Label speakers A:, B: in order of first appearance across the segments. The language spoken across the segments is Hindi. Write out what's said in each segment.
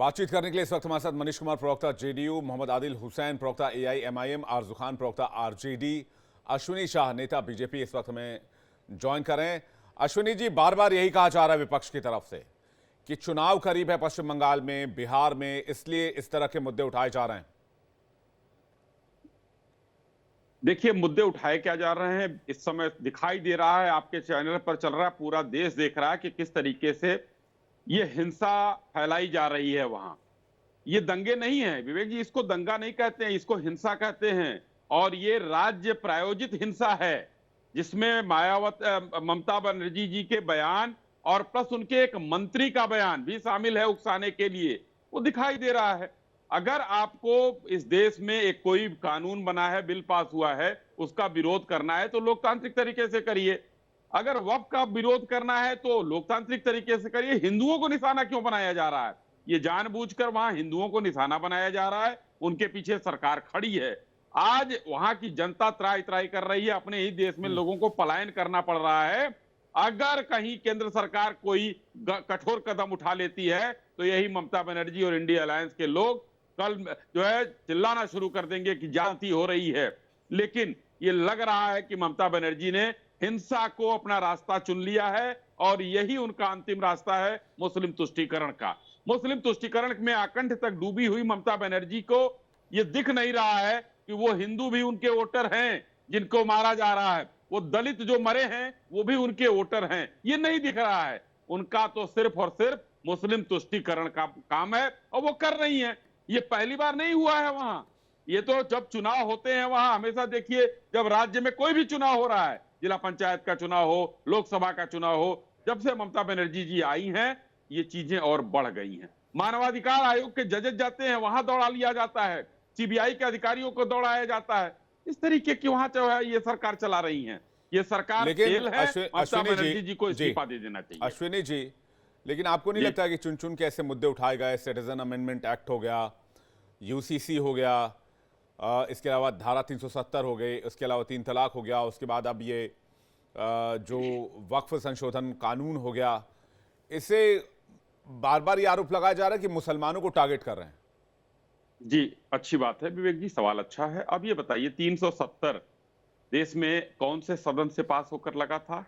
A: बातचीत करने के लिए इस वक्त हमारे साथ मनीष कुमार प्रवक्ता जेडीयू, मोहम्मद आदिल हुसैन प्रवक्ता एआईएमआईएम, आरजू खान प्रवक्ता आरजेडी, अश्विनी शाह नेता बीजेपी इस वक्त हमें ज्वाइन कर रहे हैं। अश्विनी जी, बार बार यही कहा जा रहा है विपक्ष की तरफ से कि चुनाव करीब है पश्चिम बंगाल में, बिहार में, इसलिए इस तरह के मुद्दे उठाए जा रहे हैं।
B: देखिए, मुद्दे उठाए क्या जा रहे हैं इस समय दिखाई दे रहा है, आपके चैनल पर चल रहा है, पूरा देश देख रहा है कि किस तरीके से ये हिंसा फैलाई जा रही है वहां। ये दंगे नहीं है विवेक जी, इसको दंगा नहीं कहते हैं, इसको हिंसा कहते हैं। और ये राज्य प्रायोजित हिंसा है जिसमें ममता बनर्जी जी के बयान और प्लस उनके एक मंत्री का बयान भी शामिल है उकसाने के लिए। वो दिखाई दे रहा है। अगर आपको इस देश में एक कोई कानून बना है, बिल पास हुआ है, उसका विरोध करना है तो लोकतांत्रिक तरीके से करिए। अगर वक्फ का विरोध करना है तो लोकतांत्रिक तरीके से करिए। हिंदुओं को निशाना क्यों बनाया जा रहा है? ये जानबूझकर वहां हिंदुओं को निशाना बनाया जा रहा है। उनके पीछे सरकार खड़ी है। आज वहां की जनता त्राही त्राही कर रही है, अपने ही देश में लोगों को पलायन करना पड़ रहा है। अगर कहीं केंद्र सरकार कोई कठोर कदम उठा लेती है तो यही ममता बनर्जी और इंडिया अलायंस के लोग कल जो है चिल्लाना शुरू कर देंगे कि जाति हो रही है। लेकिन ये लग रहा है कि ममता बनर्जी ने हिंसा को अपना रास्ता चुन लिया है और यही उनका अंतिम रास्ता है मुस्लिम तुष्टीकरण का। मुस्लिम तुष्टीकरण में आकंठ तक डूबी हुई ममता बनर्जी को यह दिख नहीं रहा है कि वो हिंदू भी उनके वोटर हैं जिनको मारा जा रहा है, वो दलित जो मरे हैं वो भी उनके वोटर हैं, ये नहीं दिख रहा है। उनका तो सिर्फ और सिर्फ मुस्लिम तुष्टीकरण का काम है और वो कर रही है। ये पहली बार नहीं हुआ है वहां, ये तो जब चुनाव होते हैं वहां हमेशा देखिए, जब राज्य में कोई भी चुनाव हो रहा है, जिला पंचायत का चुनाव हो, लोकसभा का चुनाव हो, जब से ममता बनर्जी जी आई हैं ये चीजें और बढ़ गई हैं। मानवाधिकार आयोग के जजेस जाते हैं, वहां दौड़ा लिया जाता है, सीबीआई के अधिकारियों को दौड़ाया जाता है। इस तरीके की वहां जो है ये सरकार चला रही है। ये सरकार फेल है। ममता बनर्जी जी को इस्तीफा दे देना चाहिए।
A: अश्विनी जी, लेकिन आपको नहीं लगता कि चुन चुन के ऐसे मुद्दे उठाए गए? सिटीजन अमेंडमेंट एक्ट हो गया, यूसीसी हो गया, इसके अलावा धारा 370 हो गई, उसके अलावा 3 तलाक हो गया, उसके बाद अब ये जो वक्फ संशोधन कानून हो गया, इससे बार बार ये आरोप लगाया जा रहा है कि मुसलमानों को टारगेट कर रहे हैं।
B: जी, अच्छी बात है विवेक जी, सवाल अच्छा है। अब ये बताइए 370 देश में कौन से सदन से पास होकर लगा था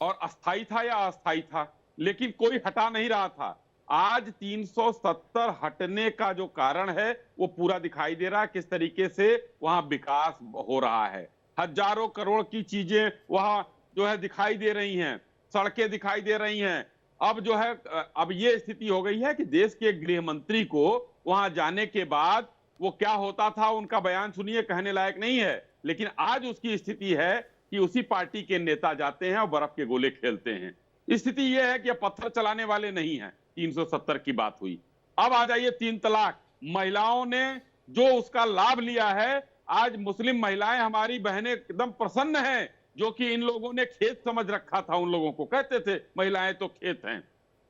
B: और अस्थाई था या अस्थाई था? लेकिन कोई हटा नहीं रहा था। आज 370 हटने का जो कारण है वो पूरा दिखाई दे रहा है, किस तरीके से वहां विकास हो रहा है। हजारों करोड़ की चीजें वहां जो है दिखाई दे रही हैं, सड़कें दिखाई दे रही हैं। अब जो है अब ये स्थिति हो गई है कि देश के गृह मंत्री को वहां जाने के बाद वो क्या होता था उनका बयान सुनिए, कहने लायक नहीं है। लेकिन आज उसकी स्थिति है कि उसी पार्टी के नेता जाते हैं और बर्फ के गोले खेलते हैं। स्थिति यह है कि अब पत्थर चलाने वाले नहीं हैं। 370 की बात हुई। अब आ जाइए 3 तलाक। महिलाओं ने जो उसका लाभ लिया है, आज मुस्लिम महिलाएं हमारी बहनें एकदम प्रसन्न हैं, जो कि इन लोगों ने खेत समझ रखा था। उन लोगों को कहते थे महिलाएं तो खेत हैं।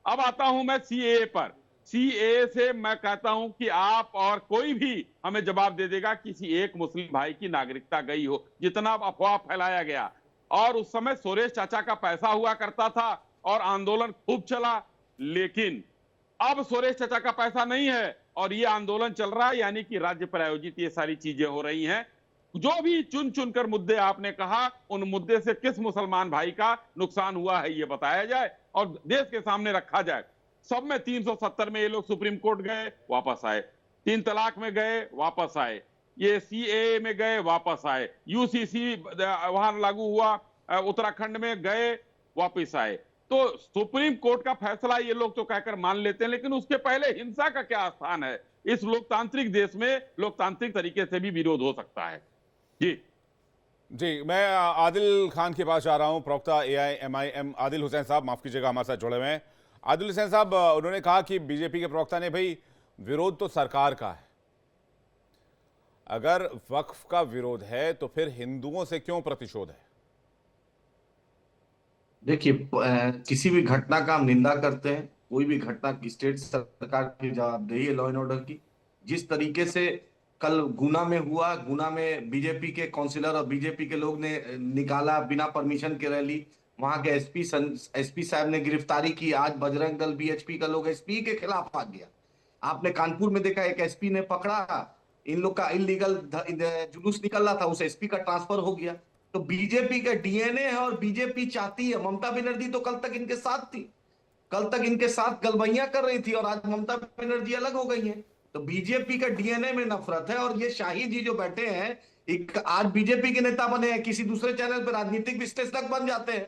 B: अब आता हूं मैं सीएए पर। सीएए से मैं कहता हूं कि आप और कोई भी हमें जवाब दे देगा किसी एक मुस्लिम भाई की नागरिकता गई हो, जितना अफवाह फैलाया गया। और उस समय सुरेश चाचा का पैसा हुआ करता था और आंदोलन खूब चला। लेकिन अब सुरेश चाचा का पैसा नहीं है और ये आंदोलन चल रहा है, यानी कि राज्य प्रायोजित ये सारी चीजें हो रही हैं। जो भी चुन चुनकर मुद्दे आपने कहा, उन मुद्दे से किस मुसलमान भाई का नुकसान हुआ है ये बताया जाए और देश के सामने रखा जाए। सब में 370 में ये लोग सुप्रीम कोर्ट गए, वापस आए। 3 तलाक में गए, वापस आए। ये सीएए में गए, वापस आए। यूसीसी वहां लागू हुआ, उत्तराखंड में गए, वापस आए। तो सुप्रीम कोर्ट का फैसला ये लोग तो कहकर मान लेते हैं, लेकिन उसके पहले हिंसा का क्या स्थान है? इस लोकतांत्रिक देश में लोकतांत्रिक तरीके से भी विरोध हो सकता है। जी,
A: मैं आदिल खान के पास जा रहा हूं, प्रवक्ता एआईएमआईएम। आदिल हुसैन साहब, माफ कीजिएगा, हमारे साथ जुड़े हुए हैं। आदिल हुसैन साहब, उन्होंने कहा कि बीजेपी के प्रवक्ता ने, भाई विरोध तो सरकार का है, अगर वक्फ का विरोध है तो फिर हिंदुओं से क्यों प्रतिशोध है?
C: देखिए, किसी भी घटना का हम निंदा करते हैं। कोई भी घटना की स्टेट सरकार की जवाबदेही है लॉ एंड ऑर्डर की। जिस तरीके से कल गुना में हुआ, गुना में बीजेपी के काउंसिलर और बीजेपी के लोग ने निकाला बिना परमिशन के रैली, वहां के एसपी साहब ने गिरफ्तारी की। आज बजरंग दल बीएचपी का लोग एसपी के खिलाफ आ गया। आपने कानपुर में देखा, एक एसपी ने पकड़ा, इन लोग का इलीगल जुलूस निकल रहा था, उस एसपी का ट्रांसफर हो गया। तो बीजेपी का डीएनए है और बीजेपी चाहती है। ममता बनर्जी तो कल तक इनके साथ थी, कल तक इनके साथ गलबैयां कर रही थी, और आज ममता बनर्जी अलग हो गई हैं। तो बीजेपी का डीएनए में नफरत है। और ये शाही जी जो बैठे हैं, एक आज बीजेपी के नेता बने हैं, किसी दूसरे चैनल पर राजनीतिक विश्लेषक बन जाते हैं।